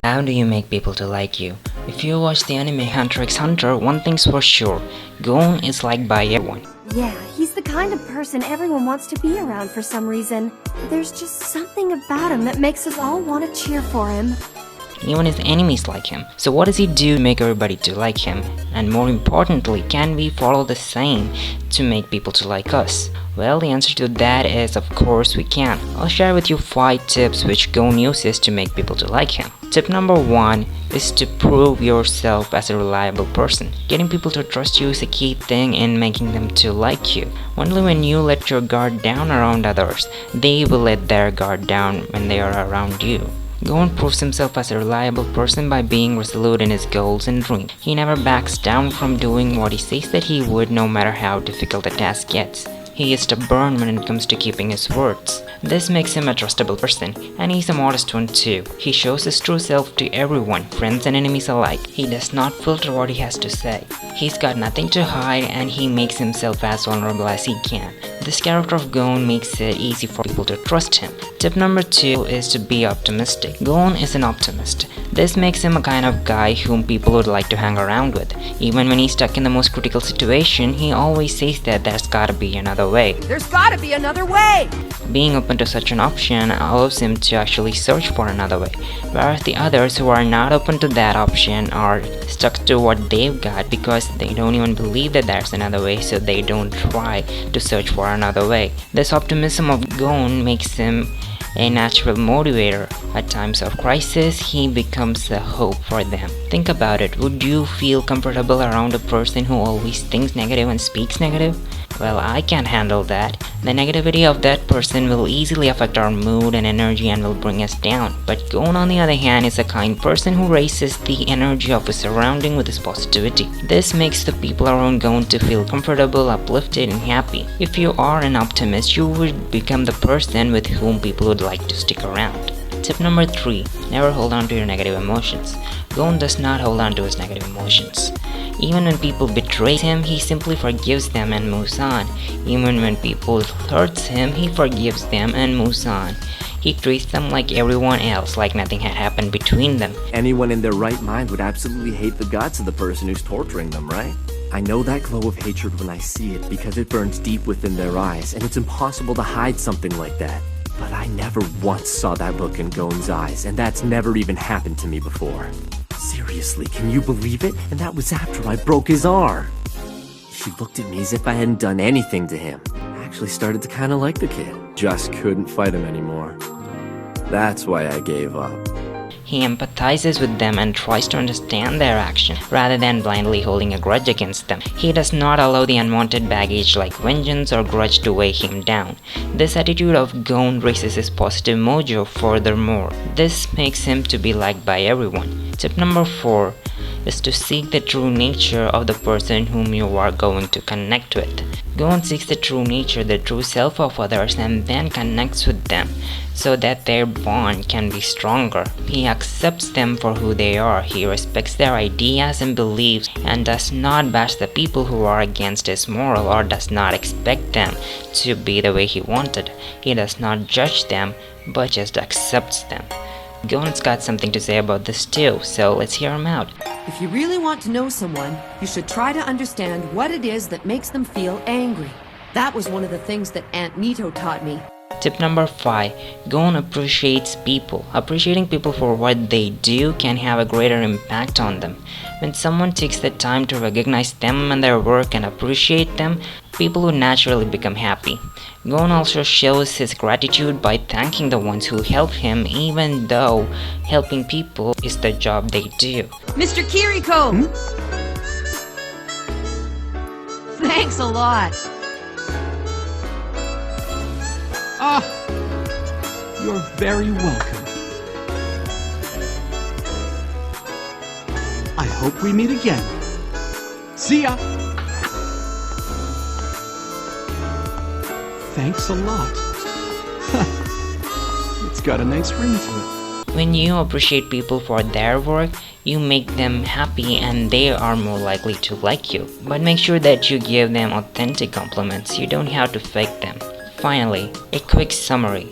How do you make people to like you? If you watch the anime Hunter x Hunter, one thing's for sure, Gon is liked by everyone. Yeah, he's the kind of person everyone wants to be around for some reason. There's just something about him that makes us all want to cheer for him. Even his enemies like him. So what does he do to make everybody to like him? And more importantly, can we follow the same to make people to like us? Well, the answer to that is of course we can. I'll share with you 5 tips which Gon uses to make people to like him. Tip number 1 is to prove yourself as a reliable person. Getting people to trust you is a key thing in making them to like you. Only when you let your guard down around others, they will let their guard down when they are around you. Gon proves himself as a reliable person by being resolute in his goals and dreams. He never backs down from doing what he says that he would, no matter how difficult the task gets. He is stubborn when it comes to keeping his words. This makes him a trustable person, and he's a modest one too. He shows his true self to everyone, friends and enemies alike. He does not filter what he has to say. He's got nothing to hide, and he makes himself as vulnerable as he can. This character of Gon makes it easy for people to trust him. Tip number 2 is to be optimistic. Gon is an optimist. This makes him a kind of guy whom people would like to hang around with. Even when he's stuck in the most critical situation, he always says that there's gotta be another way. There's gotta be another way! Being open to such an option allows him to actually search for another way, whereas the others who are not open to that option are stuck to what they've got because they don't even believe that there's another way, so they don't try to search for another way. This optimism of Gon makes him a natural motivator. At times of crisis, he becomes a hope for them. Think about it, would you feel comfortable around a person who always thinks negative and speaks negative? Well, I can't handle that. The negativity of that person will easily affect our mood and energy and will bring us down. But Gon, on the other hand, is a kind person who raises the energy of his surrounding with his positivity. This makes the people around Gon to feel comfortable, uplifted, and happy. If you are an optimist, you would become the person with whom people would like to stick around. Tip number 3. Never hold on to your negative emotions. Gon does not hold on to his negative emotions. Even when people betray him, he simply forgives them and moves on. Even when people hurt him, he forgives them and moves on. He treats them like everyone else, like nothing had happened between them. Anyone in their right mind would absolutely hate the guts of the person who's torturing them, right? I know that glow of hatred when I see it because it burns deep within their eyes, and it's impossible to hide something like that. But I never once saw that look in Gon's eyes, and that's never even happened to me before. Seriously, can you believe it? And that was after I broke his arm. He looked at me as if I hadn't done anything to him. I actually started to kind of like the kid. Just couldn't fight him anymore. That's why I gave up. He empathizes with them and tries to understand their action, rather than blindly holding a grudge against them. He does not allow the unwanted baggage like vengeance or grudge to weigh him down. This attitude of Gon raises his positive mojo furthermore. This makes him to be liked by everyone. Tip number 4 is to seek the true nature of the person whom you are going to connect with. Gon seeks the true nature, the true self of others, and then connects with them so that their bond can be stronger. He accepts them for who they are. He respects their ideas and beliefs and does not bash the people who are against his moral or does not expect them to be the way he wanted. He does not judge them but just accepts them. Gon's got something to say about this too, so let's hear him out. If you really want to know someone, you should try to understand what it is that makes them feel angry. That was one of the things that Aunt Nito taught me. Tip number 5. Gon appreciates people. Appreciating people for what they do can have a greater impact on them. When someone takes the time to recognize them and their work and appreciate them, people will naturally become happy. Gon also shows his gratitude by thanking the ones who help him, even though helping people is the job they do. Mr. Kiriko! Thanks a lot. Ah, you're very welcome. I hope we meet again. See ya! Thanks a lot. It's got a nice ring to it. When you appreciate people for their work, you make them happy and they are more likely to like you. But make sure that you give them authentic compliments. You don't have to fake them. Finally, a quick summary.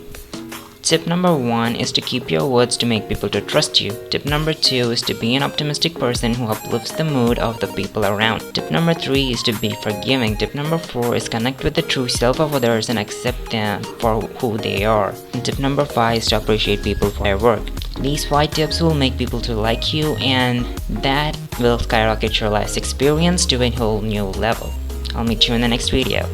Tip number 1 is to keep your words to make people to trust you. Tip number 2 is to be an optimistic person who uplifts the mood of the people around. Tip number 3 is to be forgiving. Tip number 4 is connect with the true self of others and accept them for who they are. And tip number 5 is to appreciate people for their work. These 5 tips will make people to like you, and that will skyrocket your life's experience to a whole new level. I'll meet you in the next video.